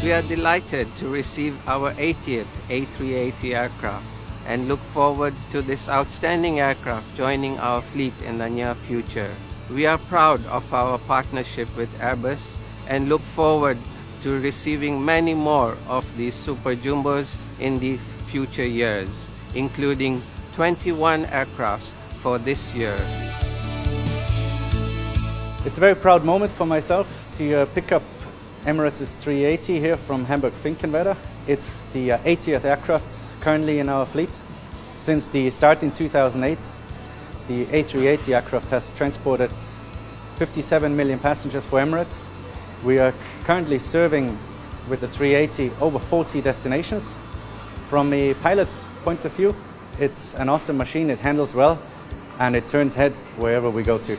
We are delighted to receive our 80th A380 aircraft and look forward to this outstanding aircraft joining our fleet in the near future. We are proud of our partnership with Airbus and look forward to receiving many more of these Super Jumbos in the future years, including 21 aircrafts for this year. It's a very proud moment for myself to pick up Emirates' 380 here from Hamburg-Finkenwerder. It's the 80th aircraft currently in our fleet. Since the start in 2008, the A380 aircraft has transported 57 million passengers for Emirates. We are currently serving with the 380 over 40 destinations. From a pilot's point of view, it's an awesome machine. It handles well and it turns head wherever we go to.